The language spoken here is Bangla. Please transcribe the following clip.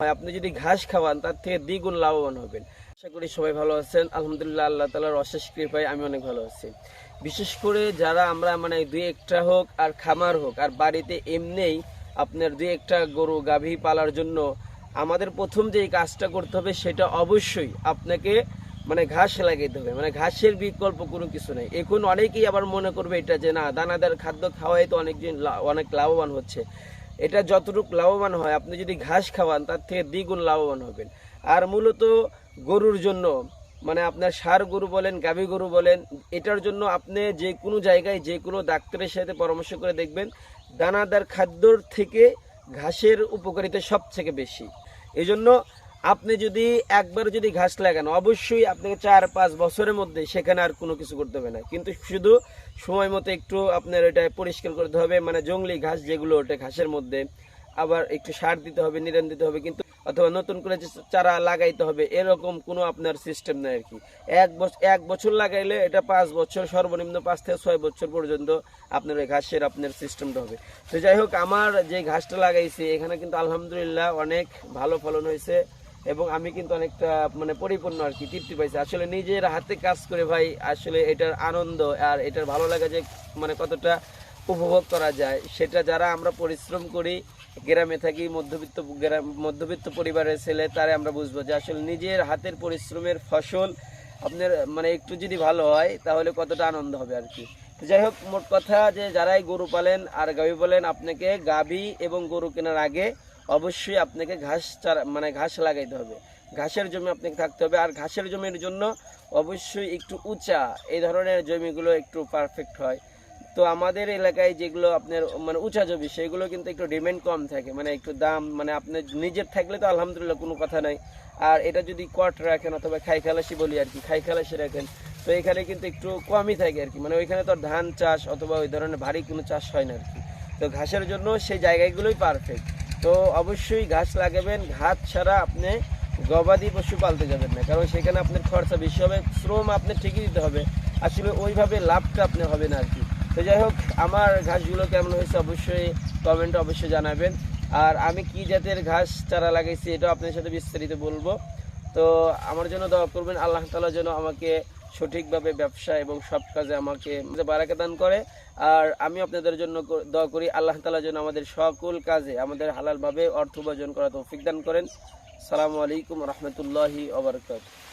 আপনি যদি ঘাস খাওয়ান তার থেকে দ্বিগুণ লাভবান হবেন। আশা করি সবাই ভালো আছেন। আলহামদুলিল্লাহ, আল্লাহ তাআলার অশেষ কৃপায় আমি অনেক ভালো আছি। বিশেষ করে যারা আমরা দুই একটা হোক আর খামার হোক আর বাড়িতে এমনিই আপনার দুই একটা গরু গাভী পালার জন্য আমাদের প্রথম যে কাজটা করতে হবে সেটা অবশ্যই আপনাকে ঘাস লাগাইতে হবে। ঘাসের বিকল্প কোনো কিছু নেই। এখন অনেকেই আবার মনে করবে এটা যে না, দানাদার খাদ্য খাওয়াই তো অনেক লাভবান হচ্ছে। এটা যতটুকু লাভবান হয়, আপনি যদি ঘাস খাওয়ান তার থেকে দ্বিগুণ লাভবান হবেন। আর মূলত গরুর জন্য আপনার ষাঁড় গরু বলেন, গাভী গরু বলেন, এটার জন্য আপনি যে কোনো জায়গায় যে কোনো ডাক্তারের সাথে পরামর্শ করে দেখবেন, দানাদার খাদ্যর থেকে ঘাসের উপকারিতা সব থেকে বেশি। এই জন্য আপনি যদি একবার যদি ঘাস লাগান, অবশ্যই আপনাকে 4-5 বছরের মধ্যে সেখানে আর কোনো কিছু করতে হবে না। কিন্তু শুধু সময় মতো একটু আপনার এটা পরিষ্কার করতে হবে, জংলি ঘাস যেগুলো ওটা ঘাসের মধ্যে, আবার একটু সার দিতে হবে, নিড়ান দিতে হবে, কিন্তু অথবা নতুন করে চারা লাগাইতে হবে, এরকম কোনো আপনার সিস্টেম নেই আর কি। এক বছর লাগাইলে এটা 5 বছর, সর্বনিম্ন 5 থেকে 6 বছর পর্যন্ত আপনার ওই ঘাসের আপনার সিস্টেমটা হবে। তো যাই হোক, আমার যে ঘাসটা লাগাইছি এখানে কিন্তু আলহামদুলিল্লাহ অনেক ভালো ফলন হয়েছে এবং আমি কিন্তু অনেকটা পরিপূর্ণ আর কি তৃপ্তি পাইছি। আসলে নিজের হাতে কাজ করে ভাই, আসলে এটার আনন্দ আর এটার ভালো লাগা যে কতটা উপভোগ করা যায়, সেটা যারা আমরা পরিশ্রম করি, গ্রামে থাকি, মধ্যবিত্ত পরিবারের ছেলে, তারা আমরা বুঝবো যে আসলে নিজের হাতের পরিশ্রমের ফসল আপনার একটু যদি ভালো হয় তাহলে কতটা আনন্দ হবে আর কি। যাই হোক, মোট কথা যে যারাই গরু পালেন আর গাভী বলেন, আপনাকে গাভী এবং গরু কেনার আগে অবশ্যই আপনাকে ঘাস লাগাইতে হবে। ঘাসের জমি আপনাকে থাকতে হবে। আর ঘাসের জমির জন্য অবশ্যই একটু উঁচা এই ধরনের জমিগুলো একটু পারফেক্ট হয়। তো আমাদের এলাকায় যেগুলো আপনার উঁচা জমি, সেগুলো কিন্তু একটু ডিমান্ড কম থাকে, একটু দাম আপনার নিজের থাকলে তো আলহামদুলিল্লাহ কোনো কথা নাই। আর এটা যদি কট রাখেন অথবা খাই খালাসি বলি আর কি, খাই খালাসি রাখেন, তো এখানে কিন্তু একটু কমই থাকে আর কি। ওইখানে তো ধান চাষ অথবা ওই ধরনের ভারী কোনো চাষ হয় না আর কি। তো ঘাসের জন্য সেই জায়গাগুলোই পারফেক্ট। তো অবশ্যই ঘাস লাগাবেন। ঘাস ছাড়া আপনি গবাদি পশু পালতে যাবেন না, কারণ সেখানে আপনার খরচা বেশি হবে, শ্রম আপনার ঠিকই দিতে হবে, আসলে ওইভাবে লাভটা আপনার হবে না আর কি। তো যাই হোক, আমার ঘাসগুলো কেমন হয়েছে অবশ্যই কমেন্টে অবশ্যই জানাবেন। আর আমি কি জাতের ঘাস চারা লাগাইছি এটাও আপনার সাথে বিস্তারিত বলবো। তো আমার জন্য দোয়া করবেন, আল্লাহ তাআলা যেন আমাকে সঠিকভাবে ব্যবসা এবং সব কাজে আমাকে বারাকা দান করে। আর আমি আপনাদের জন্য দোয়া করি, আল্লাহ তাআলা যেন আমাদের সকল কাজে আমাদের হালালভাবে অর্থ উপার্জন করা তৌফিক দান করেন। আসসালামু আলাইকুম রহমতুল্লাহি ওয়া বারাকাতুহু।